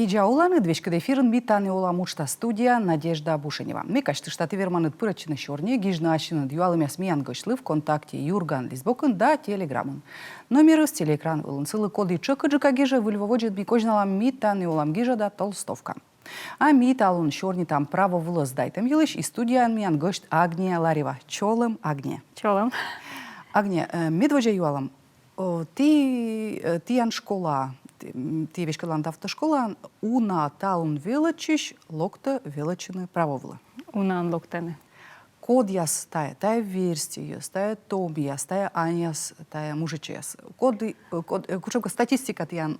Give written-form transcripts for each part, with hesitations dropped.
Видя уланы, двечка дефирн битаны ола мучта студия Надежда Бушенева. Мне кажется, что ты верманет пырочины шорни, гижна ащина дюалами осмеян гошлы в контакте Юрган Лизбокон да телеграммон. Номер с телеэкран вылын сылы коды чыкыджика гижа выльвоводжет микожналам митаны олам гижа да толстовка. А миталун шорни там право влас дайтем елыш и студия анмиян гошт Агния Ларева. Чолым Агния. Чолым. Агния, медводжа юалам, ти ан школа, ти вешкалан автошкола, уна таун величиш локта величины правовла. Унан локтаны. Код яс тая версия, тая тобияс, тая аняс, тая мужичес. Кучевка статистика тиян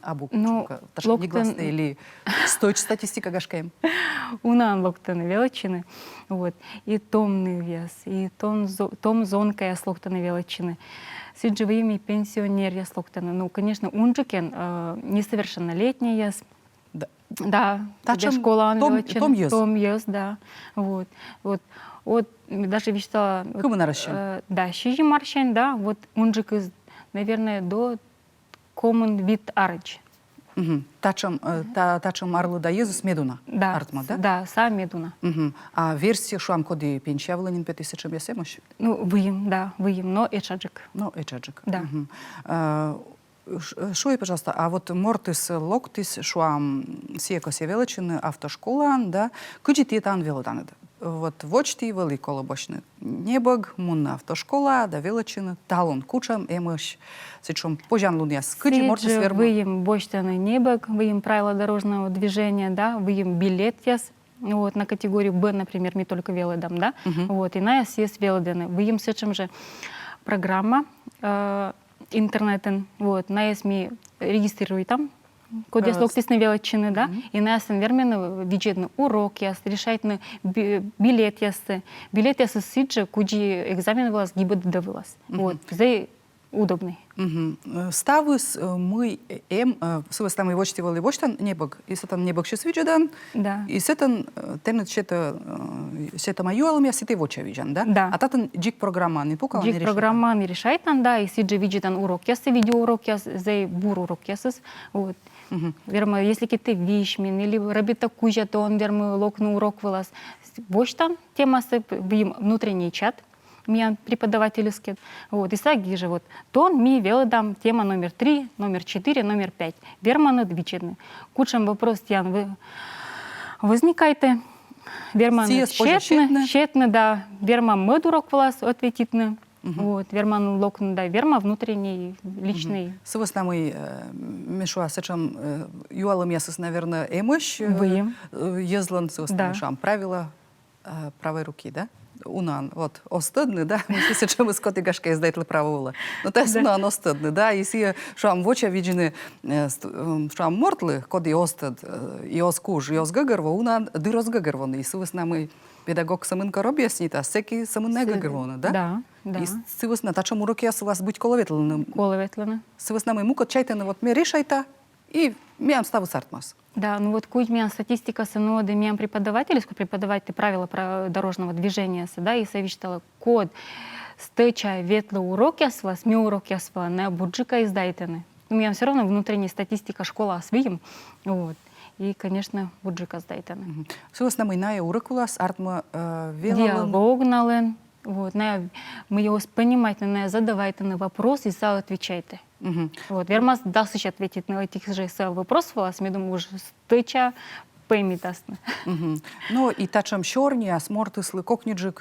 абу кучевка, ташка негласная или стоич статистика гашкаем. Унан локтаны величины, вот, и томный вес, и том зонка яс локтаны величины. Сиджевыми пенсионер яс локтаны. Ну, конечно, унжикен несовершеннолетний яс. Да, для школа том ес, да, вот. Даже вещала... Да, щижи марщен, да, вот унжик из, наверное, до common вид арыч. Тачам арлы да езус медуна? Да, артма, да? Да, сам медуна. А версия шуам коды пенчавланин 5000 ясемош? Ну, выем, но эчаджик. Ну, эчаджик. Да. Шуй, пожалуйста, а вот мортис локтис шуам сиекосе величины автошкола, да, куди ти тан велоданед? Вот вочти вели колобочны небог, мунна автошкола, да величины, талон кучам, эмыш, сечом пожан луняс, куди мортис верма? Выем бочтаны небог, выем правила дорожного движения, да, выем билет яс, вот, на категорию Б, например, мы только велодам, да, вот, и на яс есть велоданы. Выем сечем же программа, интернетен, вот, на ясми регистрируй там, код яс локтисны величины, да, и на ясен вермен виджетны урок яс, решайтны билет ясы сиджи, куди экзамен вылаз, гибет давылаз. Вот, зай удобный. Ставыс мы сывыс там и вочти вали вочтан небог, и сетан небог щас виджедан, да. и сетан тенет сета маю алам яс и воча виджан, да? Да. А татан джик программа не пукала, не решит? Джик программа не решайтан, да, и сиджи виджедан урок ясы, видео урок яс, зай бур урок ясыс, вот. Верма, если какие-то вишмин или рабита кужа, то он верма локну урок вылаз. Вочтан темасы, внутренний чат, меня преподавательский, вот, и саги же, вот, тон ми велодам, тема номер 3, номер 4, номер 5, верманы двичедны. Кучам вопрос, Ян, вы возникайте, верманы щетны, да, верма медурок влас ответитны, вот, верман локну, да, верма внутренний, личный. Сывыс намы мешуа сечам юалам ясыс, наверное, эмыш, езлан сывыс намышам правила правой руки, да? Унан, вот, остыдны, да, если чем из коты гашка издает ли правила. Но то есть унан остыдны, да, если шам воча виджены шам мортлы, коды остыд, и оскуж, и осгагерва, унан дыр осгагерваны, и сывыс намы педагог самын коробьяснит, а секи самын негагерваны, да? Да, да. И сывыс на тачам уроки ясы вас быть коловетлыным. Коловетлыны. Сывыс намы мукот чайтаны, вот мне решайта, и мям ставы сартмас. Да, ну вот куть меня статистика сыноды, меня преподаватель правила дорожного движения, да, и совещала код стыча ветлы урок ясва, сми урок ясва, на бурджика издайтаны. У меня все равно внутренняя статистика школа освием, вот. И, конечно, бурджика издайтаны. Сывыс намы на урок у вас артма диалог нален, вот, мы его понимать, задавайте на вопрос и сам отвечайте. Вот, вермас дасыч ответить на этих же вопросов, вас, я думаю, уже стыча поймитасны. Ну, и тачам щорни, а смортыслы кокниджик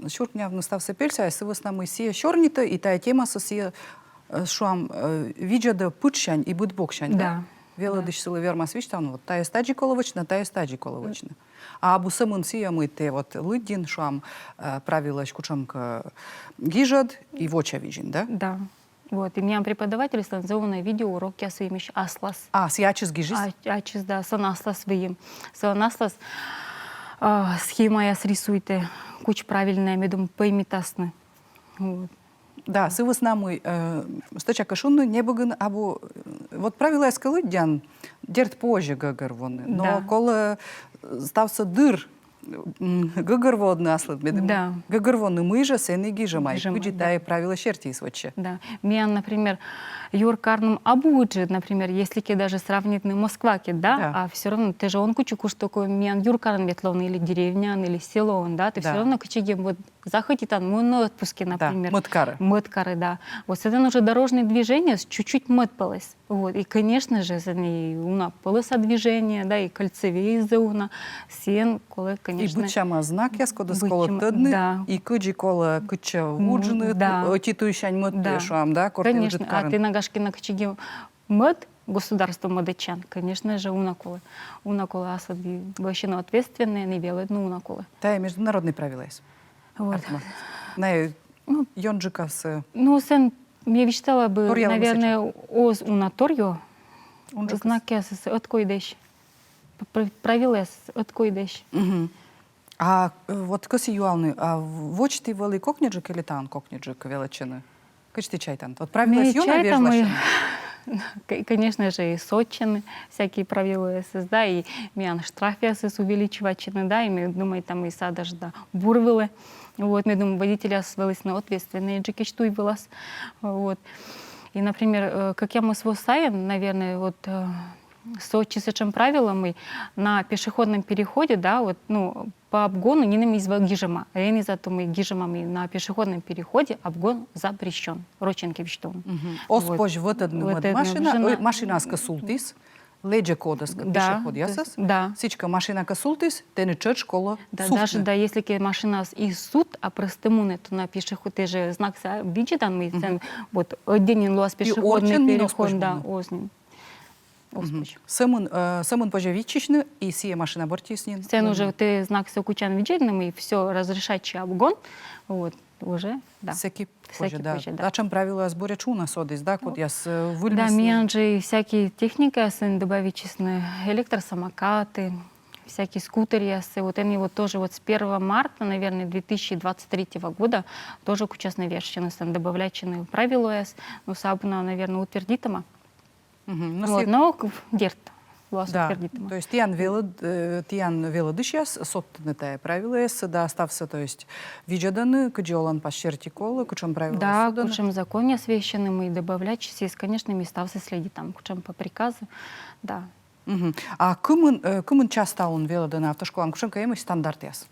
щуркня настався пелься, а сывыс намы сия щорнита, и тая тема сосия шуам виджада путшань и бутбокшань, да? Велодыш сылы вермас вичтан, вот тая стаджи коловочна, тая стаджи коловочна. А абу самын сия мы те вот лыдин, шуам правила шкучамка гижад и воча виджин, да? Да. Вот, и меня преподаватель станцованное видео уроки я своим еще аслас. А, с ячис гижис? Ячис, да, сон аслас выем. Сон аслас схема я срисуйте, куч правильная, медум поймитасны. Вот. Да, сывыс намы стача кашунны небогын абу вот правила эскалы дян дерт позже гагар воны, но кола стався дыр гыгырводны аслыд бедем. Да. Гыгырводны мыжа сені гижамай. Гижамай, Күджі да. тайы правила шерти сводче. Да. Мен, например, юркарным Абуджи, например, если даже сравнить на Москваке, да, Да. а все равно ты же он кучу такой мен юркарн ветловный или деревнян или селован, да, ты Да. все равно кучеги вот захотит там мы на отпуске, например. Да, мыткары. Мыткары, да. Вот это уже дорожное движение чуть-чуть мытпалось. Вот. И, конечно же, за ней уна полоса движения, да, и кольцевые зона, сен, колы, І конечно. бучама знак яскода з коло Бучама, тъдни, да. і къджи кола къча вуджны, да. титу ишань мът Да. пешуам, да, корте Конечно, а карен. ты на Гашкина кочеге мед, государство модычан, конечно же, унаколы. Унаколы асады вообще ответственные, не белые, ну унаколы. Та є міжнародний правила есть. Вот. Артма. Не, йонджика с... Ну, сэн, я мечтала бы, Торьяла наверное, оз унаторью, Унджикас. знаки с откой дещ. Правила с откой дещ. Мгм. А от къси юални, а вочти вели кокнеджик или тан кокнеджик величини? Къчти чайтан? От правила Не с юна чай там и, вежлашин? конечно же, и сотчины, всякие правила СС, да, и мян штрафы СС увеличивачины, да, и мы думаем, там и сада ж, да, бурвилы. Вот, мы думаем, водители свелись на ответственные джики, что и было. Вот. И, например, как я мы с Восаем, наверное, вот с отчисочным правилами на пешеходном переходе, да, вот, ну, по обгону не нам из гижема, а я не за то мы гижемами на пешеходном переходе обгон запрещен. Роченки вштон. Оспож вот Вот одна это машина, жена- машина скасултис, леджа кодас Да, пешеход ясас? да. Всичка машина касултис, те не чъч кола Да, суфне. даже да, если ке машина и суд, а простымуны, то на пешеход ты же знак видит, там мы вот один луаз пешеходный орчен мин переход, да, оспожбуны. ознин. Оспоч. Сымын пожавичичны, и сия машина бортиснин. Сен уже ты знак все кучан виджетным и все разрешающий обгон, вот, уже, да. Всеки Всеки позже, да. позже, да. Да, чем правила сборя чуна содис, да, код я с Да, выльмис. мен же и всякие техника, сын добавить честно, электросамокаты, всякие скутеры, вот они вот тоже вот с 1 марта, наверное, 2023 года тоже кучасные вещи, сын добавлять правила, ну, сабна, наверное, утвердитома. Мгм. Вот, но дерт, власть Да, утвердитома. то есть тиян велы дышьяс, соттыны тая правила ес, да, остався, то есть виджаданы, кыджолан по шерти колы, кучам правила Да, суданы. кучам законе освещенным и добавлять часть, конечно, места в следи там, кучам по приказу, да. Мгм. А кымын часто он велы на автошколам, кучам каемый стандарт яс?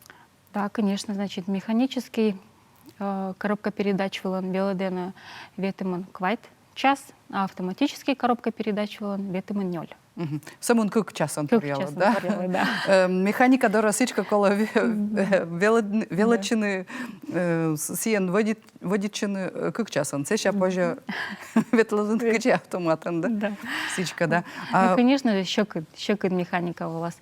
Да, конечно, значит, механический коробка передач велодена ветиман квайт час, а автоматический коробка передач ветиман 0. Мгм. Самун кык часан Кык турьяла, часан да? турьяла, да. Механика дора сичка кола велочины сиен водичины кык часан. Це ща позже ветлазын кычи автоматан, да? Да. Сичка, да. Ну, конечно же, щекот механика у вас.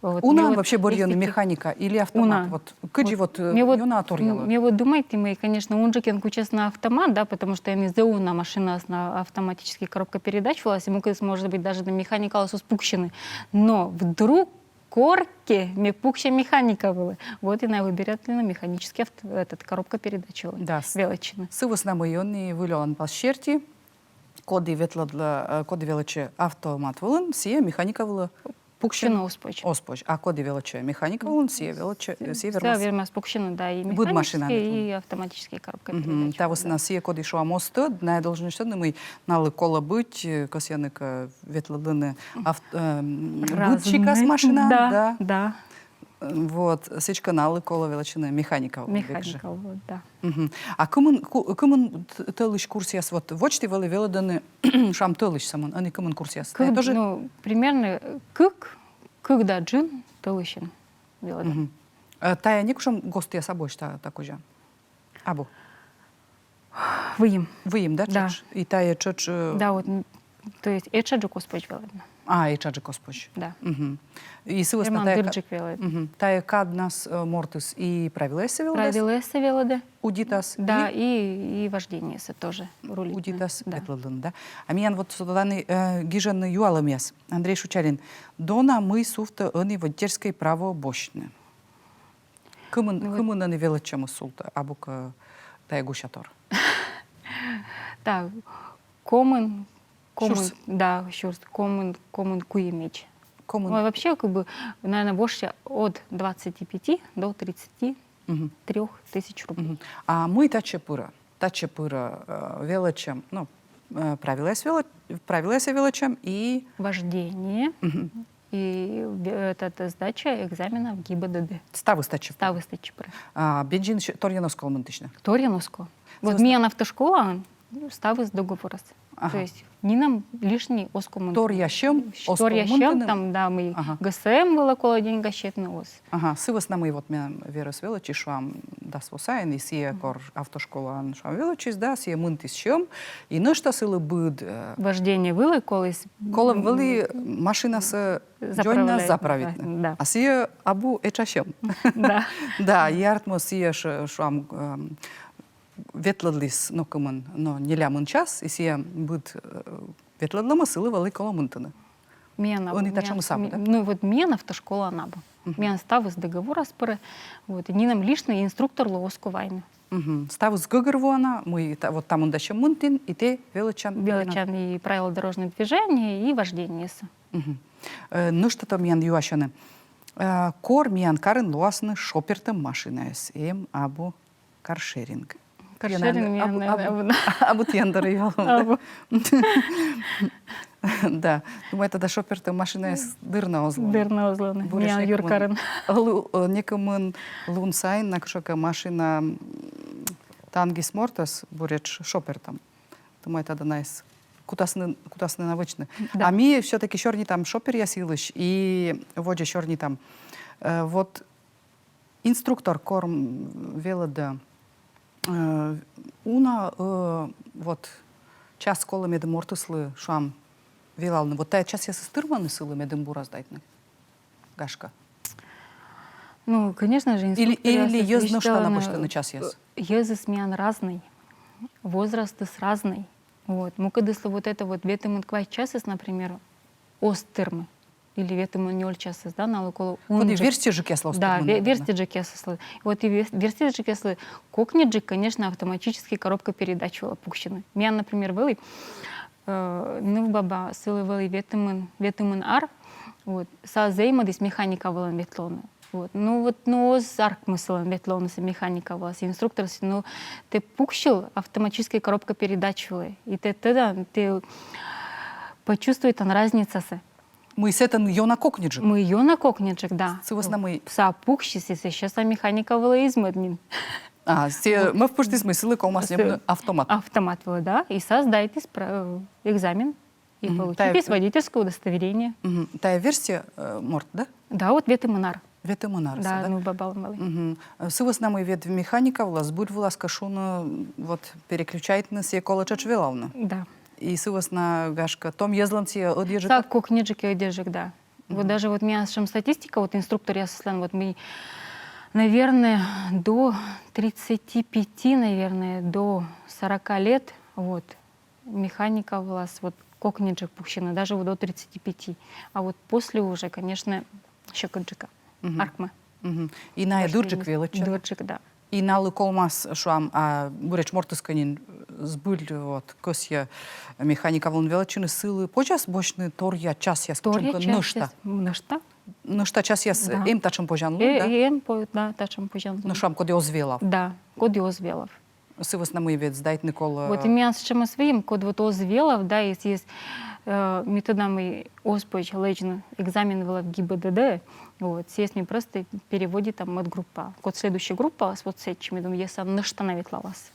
Вот, мне Унан вот вообще борьёны если- механика или автомат? Уна. Вот кыджи вот Мне вот, юна турьяла. мне вот думаете, мы, конечно, унжикен кучас на автомат, да, потому что я не знаю, на машина на автоматический коробка передач власть, ему, может быть, даже на механика спущены. Но вдруг корки мне пукща механика была. Вот и на выберет на механический этот коробка передач Да. величины. Сывыс на майонни вылён пас шерти, коди ветла коди величе автомат вылын, сие механика вылы пукшен Пукщина успоч. оспоч, а коди величе механика вылын, сие величе, сие Все вермас. верно спущены, да, и Буд машина механические, и автоматические коробка передач. Та вос на сие коди шо амосты, на должны что мы налы кола быть, косянык ветладыны будчика с машина, да, да. да. Вот, сич каналы кола величины механика. Механика, вот, да. А кымын тылыш курсияс, вот вочти вели велоданы шам тылыш самын, они кымын курсияс. Как, Тоже? ну, примерно когда джин, то лыщин. Тая некушам гостя собой что такой же. Або. Вы им. Вы им, да, Да. чач? И тая чач... Да, вот, то есть, это же господь велодна. А, и чаджи коспоч. Да. И сывас на Реман тая... дырджик велодна. Тая кад нас мортис и правила се велодас? Правила се велода. Удитас? Да, и вождение се тоже рулит. Удитас Да. ветладын, да? А миян вот соданы гижаны юаламес. Андрей Шучарин. Дона мы суфта они водительской право бощны. Кымын они величему султа, абука тая гушатор. Так, комын, Шурс. да, шурс, комын куемеч. Коммун... Ну, вообще, как бы, наверное, больше от 25 до 33 тысяч рублей. А мы та чепура величем, ну, правилась величем и... Вождение и это сдача экзамена в ГИБДД. Ставы стачи. Ставы стачи. Бенджин Торьяновского мантычно. Торьяновского. Вот мне автошкола ставы с договора. То есть не нам лишний оскомон. Торьящем, Торьящем, там, да, мы ГСМ было коло деньга щетный ос. Ага, сывас на мы вот меня верос величи, шуам да свосайн, и сие кор автошкола шуам величи, да, сие мынтис щем, и нышта сылы быд... Вождение было колись... Кола вели машина с джойна заправить. Да. А сие абу эчащем. Да. Да, яртмо сие шуам ветладлис, ну, коммун, но не лямын час, и сие быд ветладлама сылы вели кола мынтыны. Он и тачем сам, да? Ну, вот мен автошкола она бы. Мен ставы с договора споры, вот, и не нам лишний инструктор ловоску войны. Ставы с гыгырвуана, мы вот там он дачем мынтын, и те величан. Величан и правила дорожного движения, и вождение. Ну, что там мен юашаны. Кор мен карын луасны шопертым машинайс, абу каршеринг. Каршеринг мен... Абу тендеры ялым. Да, думаю, это да шопертым машинайс дырна озланы. Дырна озланы. Мен юркарын. Некомын лунсайн, накшока машина тангис мортас буреч шопертом. Думаю, это да найс. Кутасны навычны. Да. А ми все-таки черни там шопер я силыш, и водя черни там. Вот инструктор корм велода уна вот час кола медем мортуслы шам велалны. Вот та час я сыстырманы сылы медем бураздайтны. Гашка. Ну, конечно же, инструктор... Или езно что на почту на час ез? Езы смен разный, возрасты с разный. Вот. Мукадыслы вот это вот ветымын квай часес, например, остырмы. Или ветымын нёль часес, да, на луколу унджик. Вот и версти же кесло остырмы. Да, версти же кесло. Вот и версти же кесло. Кокнеджик, конечно, автоматически коробка передач была пущена. Меня, например, вели, ну, баба, силы вели ветымын ар, вот, са зеймадис механика вела ветлона. Вот. Ну вот, ну, с арк мыслом ветлона с механика вас, инструктор, ну, ты пукщил, автоматическая коробка передач, и ты почувствуй там разницу. Мы с этим ее накокнеджик. Мы ее накокнеджик, да. Сывосна мы. Са пукщис, если сейчас механика была измеднин. Мы в пушти смыслы, колмас не автомат. Автомат был, да, и создайте экзамен. И получите водительское удостоверение. Тая версия морт, да? Да, вот ветымынар. Ветымынар. Да, ну бабал малый. Сывос нам и вет механика влас, будь влас кашуна, вот переключает на все коло чачвелавна. Да. И сывос на гашка, том езланцы одержит. Так, кокнеджик и одержик, да. Вот даже вот у меня статистика, вот инструктор я сослан, вот мы, наверное, до 35, наверное, до 40 лет, вот, механика влас, вот, кокнеджик пущена, даже вот до 35. А вот после уже, конечно, щекоджика. Аркма. И на дурджик велича. Дурджик, да. И на луколмас шуам, буреч мортысканин сбыль вот косья механика вон величины силы. Почас бочны торья час я скажем нышта. Нышта. Нышта час я им тачем пожанлу, да? Им да, тачем пожанлу. Ну шуам коди озвелав. Да, коди озвелав. Сывос на мой вет сдать Никола. Вот имя с чем своим код вот озвелав, да, есть методами оспоч лечно экзамен в ГИБДД. Вот, здесь мне просто переводит там от группа. Код следующая группа с вот с этими, думаю, если она что наветлалась.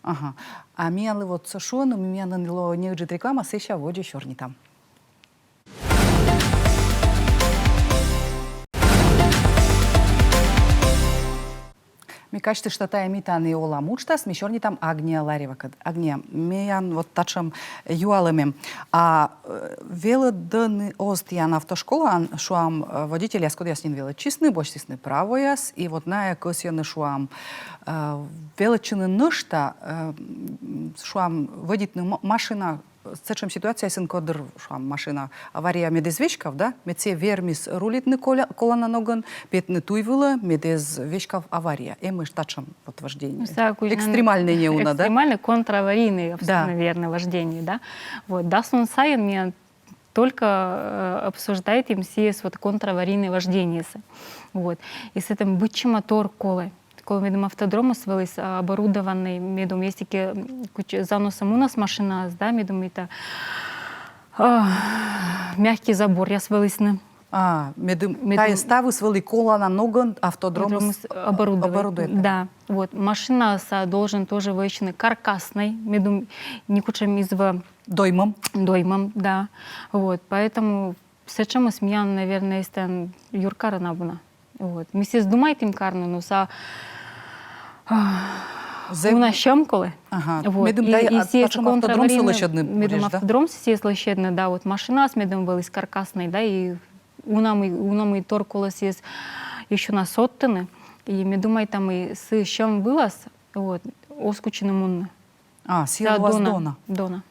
Ага. А миалы вот сошону, меня наняло не уджит реклама, сеща води черни там. Мне кажется, что та имитан и ола мучта, смещерни там Агния Ларева. Агния, миян вот тачем юалами. А велоданы остиян автошкола, шуам водитель, я сколько яснин вело чистный, больше чистный право яс, и вот на якось я шуам велочины нышта, шуам водительная машина, с чем ситуация, если кодр машина авария медизвечков, да, медсе вермис рулитны кола на ноган, петны туйвыла, медиз вечков авария. И мы штачем вот вождение. Экстремальное не уна, да? Экстремальное контраварийное, да. наверное, вождение, да. Вот, да, сон сайен мне только обсуждает им все вот контраварийное вождение. Вот. И с этим бычий мотор колы. Коли медом автодрому свелись оборудованный медом, есть таки заносом у нас машина, да, медом это мягкий забор, я свелись на. Медом тая ставы свели кола на ногу, автодром оборудует. Да, вот машина должен тоже выйти каркасной, медом не кучем из доймом, да, вот, поэтому сейчас мы, наверное, есть юркара набуна. Вот. Мы се здумаем карну, но у щемколи. Вот. Медом автодром слышедны. Медом автодром слышедны, да, вот машина с медом была из каркасной, да, и у нам и торкулась есть еще на соттыны, и мы думаем, там и с чем вылаз, вот, оскученным унна. Сила вас Дона.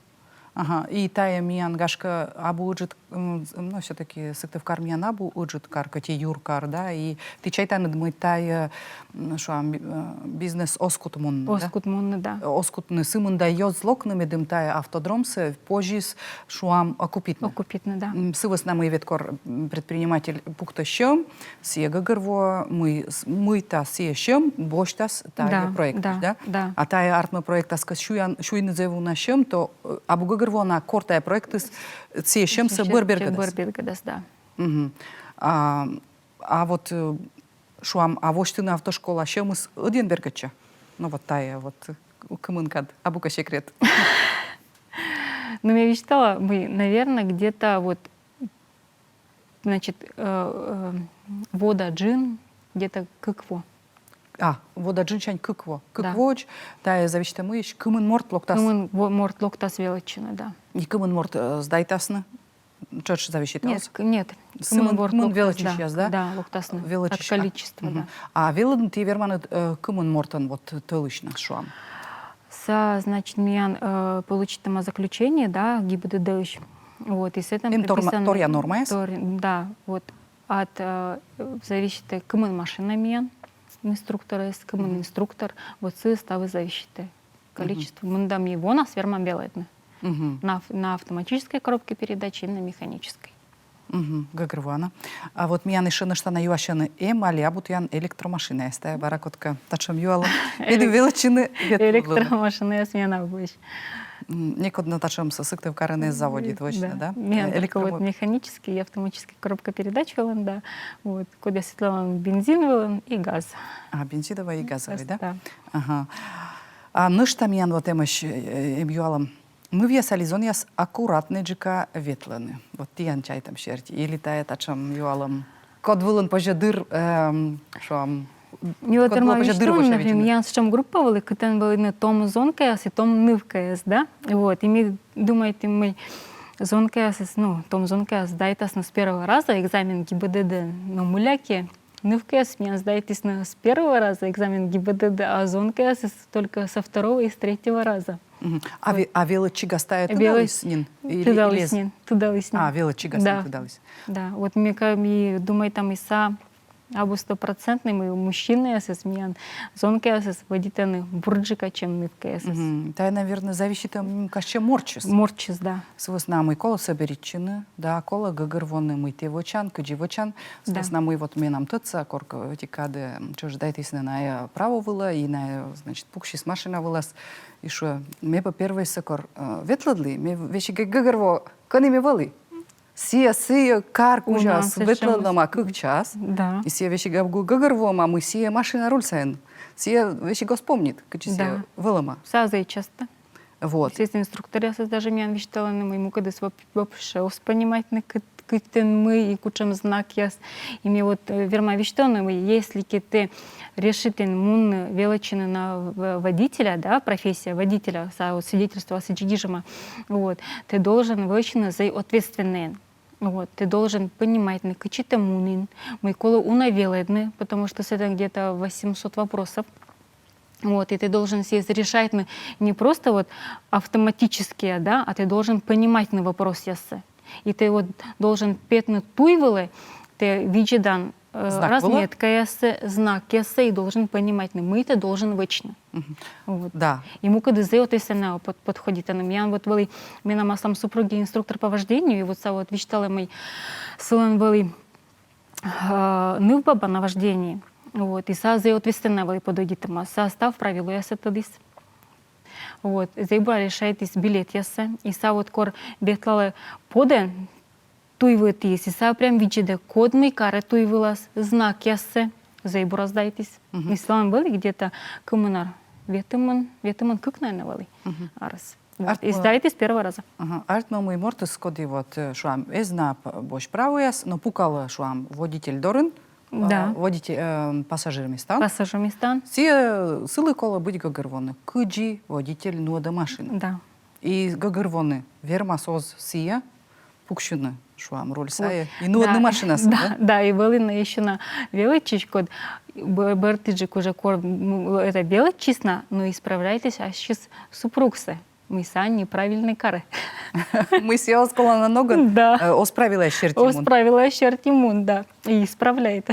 И тая миян гашка абу уджит, ну, все-таки сыктывкар миян абу уджит кар, коти юркар, да, и ты чайтан мы тая, бизнес оскут мунна, да? Оскут мунна, да. Оскутны сымында йозлокны медым тая автодромсы, позжис шуам окупитны. Окупитны, да. Сывас на мы веткор предприниматель пуктащем, сие гагырво, мы та сие щем, боштас тая проект, да? Да. А тая артма проектас кас шуйны зеву на щем, то абу гагырво кортая проектыс сие щем се Бърбергадас, да. А вот шуам, а воштыны автошкола щемыс Ыденбергача. Ну вот тая вот кымынкад, абука секрет. Ну, я мечтала, мы, наверное, где-то вот, значит, вода джин, где-то кыкво. Вода джин чань кыкво. Кыквоч, тая зависит мыш, кымын морт локтас. Кымын морт локтас величина, да. И кымын морт сдайтасны. Чёрч зависит? Нет. Кымын величи сейчас, да? Да, локтасны. От количества, да. А велин ты верманы кымын мортан вот тылычно шуам. Значит, меня получит там заключение, да, ГИБДД. Вот, и с этим прописано... Торья норма есть? Да, вот, от зависит кымын машина меня, инструктора есть, кымын инструктор, вот с ставы зависит количество. Мы дам его на свермам белетны. На автоматической коробке передач и на механической. Гагрвана. А вот меня нишаны что на юашаны али абут ян электромашина есть, да, баракотка. Тачем юала. Или величины. Электромашина есть меня больше. Некодно тачем сосыктов караны заводит точно, да? Меня только вот механический и автоматическая коробка передач велен, да. Вот, куда светлован бензин велен и газ. Бензиновый и газовый, да? Да. Ага. А нышта меня вот эмаш юалам. Мы весали зоняс аккуратные джика ветланы. Вот тиян чай там шерти. Или тая тачам юалам. Код вылан пожадыр, шуам. Мила термовичтон, например, я с чем группа когда были на том зонка, а том нывка, да? Вот, и мы думаете, мы зонка, ну, том зонка сдайтас на с первого раза экзамен ГИБДД, но муляки, нывка меня сдайтесь с первого раза экзамен ГИБДД, а зонка только со второго и с третьего раза. А велочига стая туда лиснин? Туда лиснин. Велочига стая туда лиснин. Да, вот мне думаю, там и са або 100% мы мужчины с меня зонка с водитель бурджика чем нытка с. Та, наверное, зависит от каще морчис. Морчис, да. С нами коло соберичины, да, коло гагырвоны мы те вочан, кадживочан. С нами вот мы нам тыца, корка вытекады, что ждайтесь на право было и на, значит, пукшис машина вылаз. И что, мы по первой сокор ветладли, мы вещи гагырво, коними вали. Сия кар кужас ветладама как час. Да. И сия вещи гагырвома, мы сия машина рульсен. Сия вещи вспомнит, как сия вылама. Сазай часто. Вот. Естественно, инструкторы даже меня вещали, но ему когда вообще вспоминать на мы и кучам знак яс. И мне вот верма вещали, если ты решитель мун величины на водителя, да, профессия водителя, свидетельство о сидижима, вот, ты должен величины за ответственный. Вот, ты должен понимать, на какие-то мунин, мы коло унавеледны, потому что это где-то 800 вопросов. Вот, и ты должен себе решать не просто вот автоматически, да, а ты должен понимать на вопрос ясы. И ты вот должен петнуть туйвелы, ты виджедан разметка ясы, знак ясы, и должен понимать, мы это должен вечно. Вот. Да. Ему когда зайот и подходит, а я вот вели, меня сам супруги инструктор по вождению, и вот са вот вичтала мой сын вели не в баба на вождении, вот, и са зайот вестена вели подойдите, са став правило ясы тадис. Вот, зайбра решайтесь билет ясы, и са вот кор бетлала поде, туйвитись, і са прям відчиде код мій каре туйвилас, знак яссе, зайбу роздайтесь. І слава вели где-то комунар, ветимон кукнайна вели. Арас. І здайтесь першого разу. Артно мой мортис скоди вот шуам эзна бош правояс, но пукал шуам водитель Дорын, водитель пассажир Мистан. Пассажир Мистан. Все силы кола быть гагарвоны. Кыджи водитель нода машины. Да. И гагарвоны верма соз сия пукшуны. Шуам роль сая. И ну одна машина. Да, и велина еще на величичку, бертиджик уже это величисна, но исправляйтесь, а сейчас супругсе. Мы сами неправильные кары. Мы все оскола на ногу, осправила щертимун. Осправила щертимун, да, и исправляет.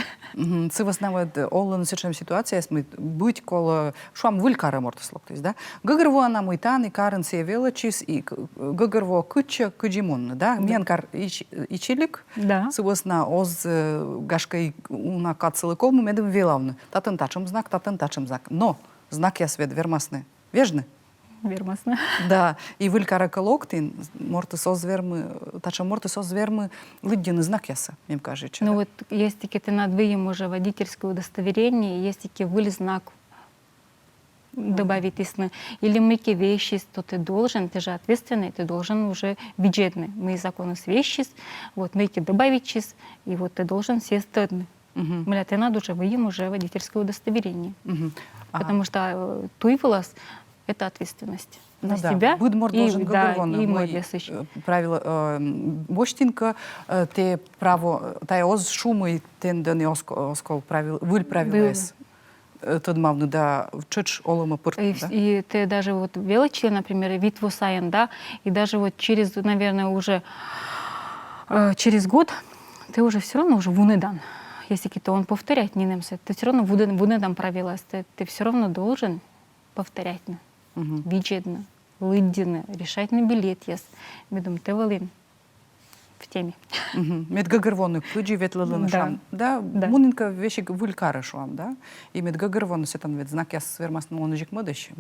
Це навіть олен сечем ситуація, ми будь коло шуам виль кара мортослоктись, да? Гагерво на майтан і карен сє величис і гагерво куча куджимон, да? Мен кар і чилік. Да. Це на оз гашкай на кацеликом медом вілавне. Татен тачем знак. Но знак я свет вермасне. Вежне. Вермасно. Да, и виль кара колоктин, мортис озверми, тачем мортис озверми лиддіни знак яса, им кажется. Ну вот есть таки над выем уже водительское удостоверение, есть таки выль знак добавить истину. Или мыки вещи, то ты должен, ты же ответственный, ты должен уже бюджетный. Мы законы с вещи, вот мыки добавить чиз, и вот ты должен сесть стыдный. Мля, ты надо уже выем уже водительское удостоверение. Потому что туй волос это ответственность за себя и мой весыч. Правило, боштинка, те право, та оз шумы, тен ден оскол правил, выль правила эс. Тот мавну, да, чуч олома пырт. И ты даже вот величи, например, вид вусаян, да, и даже вот через, наверное, уже через год ты уже все равно уже вунедан. Если какие-то он повторять не немся, ты все равно вунедан правила, ты все равно должен повторять. Виджетно, лыддина, решать на билет яс. Медом те валин в теме. Медгагарвоны кыджи ветлалын шам. Да, мунинка вещи вылькара шуам, да? И медгагарвоны сетан вет знак яс свермасно он жик мыдыш.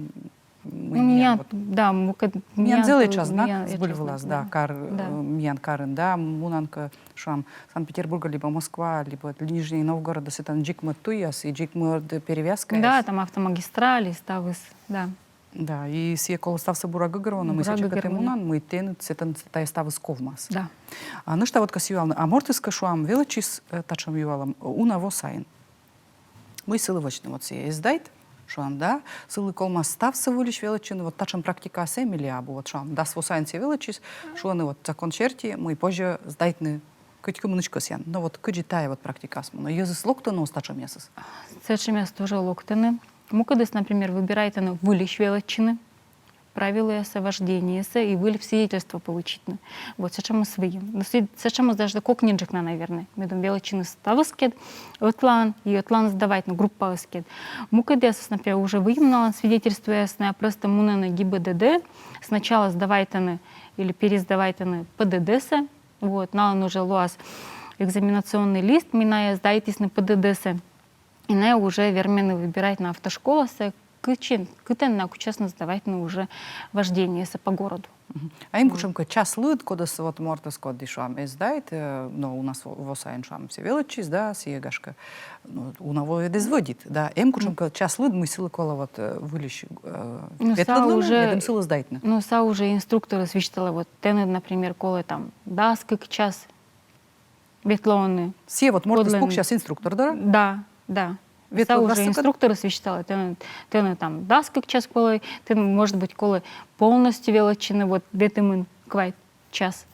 Меня, да, меня целый час знак сбыльвалас, да, миян карын, да, мунанка шуам Санкт-Петербурга, либо Москва, либо Нижний Новгород, да сетан жик мыттуяс и жик мыд перевязка. Да, там автомагистрали, ставыс, да. Да, и сие коло ставса бура гагарвона, мы сейчас катемунан, мы тен сетан тай ставыс ковмас. Да. А ну что вот касюална, а мортиска шуам величис тачам юалам уна восайн. Мы силы вочны вот сие издайт. Шуам, да, силы колма ставса вылич величины, вот тачам практика семилиабу, вот шуам, да, свосайн се величис, шуаны вот закон черти, мы позже сдайтны кыть коммуничко сян. Но вот кыджи тая вот практика смо, но езыс локтано стачам ясыс. Стачам яс тоже локтаны. Мукадыс, например, выбирайте на вылич величины, правила яса, вождение яса и выль свидетельство получить. Вот сейчас мы своим. Сейчас мы даже кокнинджик на, наверное. Медом величины ставыскет, отлан, и отлан сдавать на группа скет. Мукадыс, например, уже выемнала свидетельство ясное, просто муна на ГИБДД. Сначала сдавайте на или пересдавайте на ПДДС. Вот, налан уже луаз экзаменационный лист, миная сдайтесь на ПДДС. И на уже вермены выбирать на автошколы, кытен на честно сдавать на уже вождение по городу. А им кушемка час лыд, когда вот морта скот дишам издает, но у нас в Осайн шам все величис, да, сиегашка, у него это изводит, да. Им кушемка час лыд мы силы кола вот вылещ. Ну са уже, силы сдать. Ну са уже инструкторы свечтала вот тены, например, колы там даски к час, ветлоны. Все вот морта спук сейчас инструктор, да? Да. Да. Са уже инструкторы свечтала. Ты там даст как час колы, ты может быть колы полностью величины, вот детымын квайт час.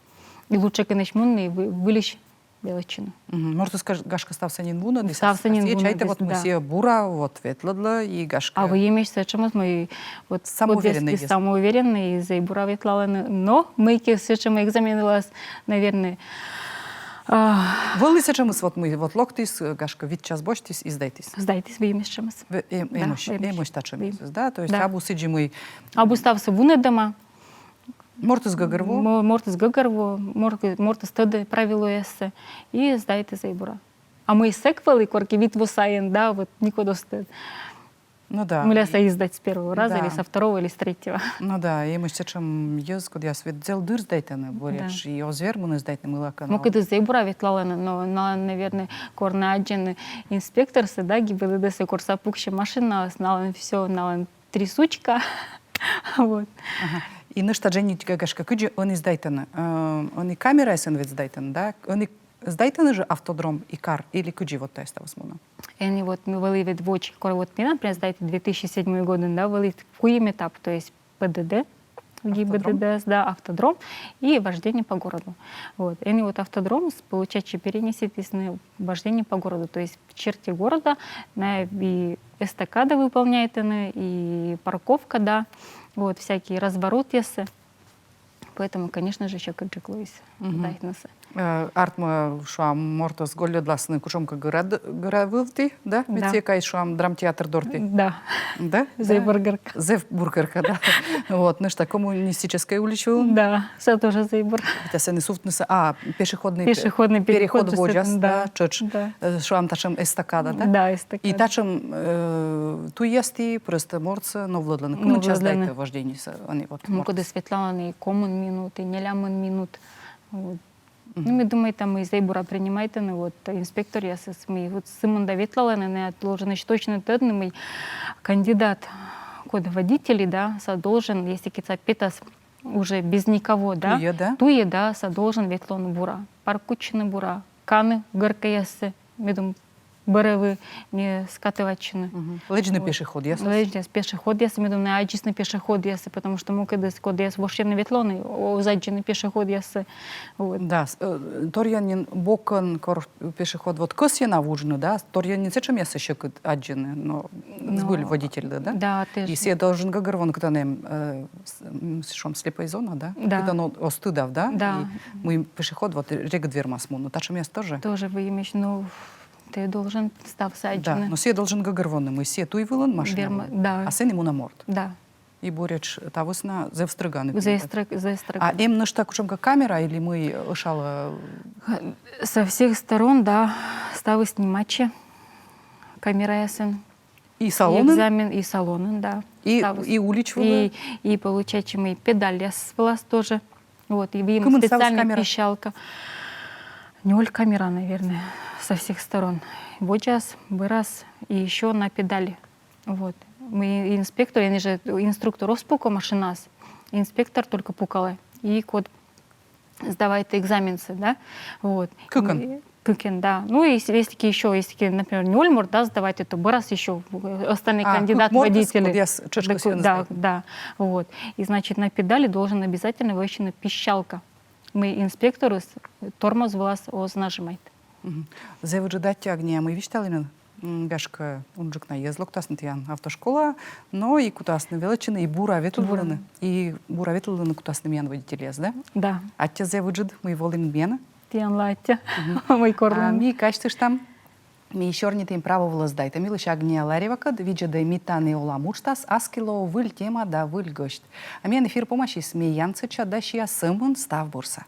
И лучше конечмунный вылечь величину. Может сказать, гашка стався нин вуна, стався нин вуна. Чайте вот мы все бура, вот ветладла и гашка. А вы имеете сечем мы вот самоуверенные из-за бура ветлала, но мы сечем экзаменилась, наверное. Вылыся чемыс вот мы вот локтис, гашка вид час боштис и сдайтис. Сдайтесь, виїмось чимось. Эмощ тачемис, да? То есть Да. абу сиджи мы Або стався вунедема, мортис гагарво, мортис гагарво, мортис тоді правило єссе, і здайте зайбура. А ми секвели, корки від вусаєн, да, вот нікуди стид. ну да. Мляса издать с первого раза, Да. или со второго, или с третьего. Ну да, эмощ тачем ез, код я свет дел дыр сдайтаны, боряч, и озвер мы сдайтаны мылака. Ну, коли зайбура відлалена, но, наверное, корнаджен инспектор, да, ГИБДД, корса пукща машина, нален все, нален трясучка. Вот. Ага. И нышта дженни гашка кыджи он издайтаны. Он и камера эсен вет сдайтаны, да? Он и сдайтаны же автодром и кар, или кыджи вот теста возможно. И вот мы вели від вочі, коли вот мне, например, сдайте 2007 год, да, вели куем этап, то есть ПДД, ГИБДД, да, автодром и вождение по городу. Вот. И вот автодром, получается, перенеситесь на вождение по городу, то есть в черте города и эстакада выполняет, и парковка, да, вот, всякие разворот если. Поэтому, конечно же, еще как же клоис. Артма шуам мортос голле дласны кушомка гора вылти, да? Да. Метекай шуам драмтеатр дорти. Да. Да? Зайбургерка. Зевбургерка, да. Вот, нышта коммунистическая уличу. Да, все тоже Зайбур. Это се не суфтнеса. А, пешеходный Пешеходный переход. воджас, Да, да, чоч. да. Шуам тачем эстакада, да? Да, эстакада. И тачем ту ести просто морца, но владланы. Ну, Кому час владланы. дайте вождение, они вот. Ну, коли Світлана і комун минут, і нелямон минут. Вот. Ну, ми думаю, там і Зайбура приймайте, ну, от, інспектор, я ми, от Симон Давітлален, не должен, точно тедний кандидат код водителей, да, должен, если кица питас уже без никого, да, туе, да, должен ветлон бура, паркучины бура, каны, горкаясы, медум, береви, не скатывачины. Лечный пешеход, ясно? Лечный пешеход, ясно, медум, не аджисный пешеход, ясно, потому что мы когда скод ясно вообще не ветлоны, задженный пешеход, ясно. Вот. Да, торянин бокон кор пешеход вот косья навужены, да, торянин сечем ясно еще аджены, но сбыли водитель, да? Да, ты же. И все должен гагарвон, когда нам шом слепая зона, да? Да. Когда он остудав, да? Да. И мы пешеход вот рег дверь масму, но тачем ясно тоже. Тоже вы имеешь, ну, ты должен став Да, саджены. но все должен гагарвон, мы все туй вылан машина, Да. а сен ему на морд. Да. И боряч тавосна зевстриганы. Заистрак. А им наш так как камера или мы ушала? Со всех сторон, да, ставы снимачи, камера ясен. И И салоны, экзамен, и салоны, да. и уличвала. И получается, мы педаль ясвалась тоже. Вот, и им Кому ставилась специальная камера? пищалка. Ноль камера, наверное, со всех сторон. Вот час, раз, и еще на педали. Вот. Мы инспектор, они же инструктор спука машинас. Инспектор только пукала. И код сдавайте экзаменцы, да. Вот. Кыкен. Кыкен, да. Ну, и если еще, например, ноль мор, да, сдавайте, то бы раз еще остальные кандидаты водители. Да, да. Вот. И, значит, на педали должен обязательно вывешена пищалка. Мы инспекторы тормоз влас нажимает. Зевыджи дать огня, мы вишталин. Гашка унжик на езлок, тасны тян автошкола, но и кутасны величины, и бура ветланы, и бура ветланы кутасны мян водитель, да? Да. А те зевыджид мы волим мяна. Тян латя, мой кордон. Ми качтыш там. Ми еще не тем право влаздайт. А милыш огня ларивака, видя да имитаны ола мучтас, аскило выль тема да выль гость. А мен эфир помощи смеянцы чадащия сымын став бурса.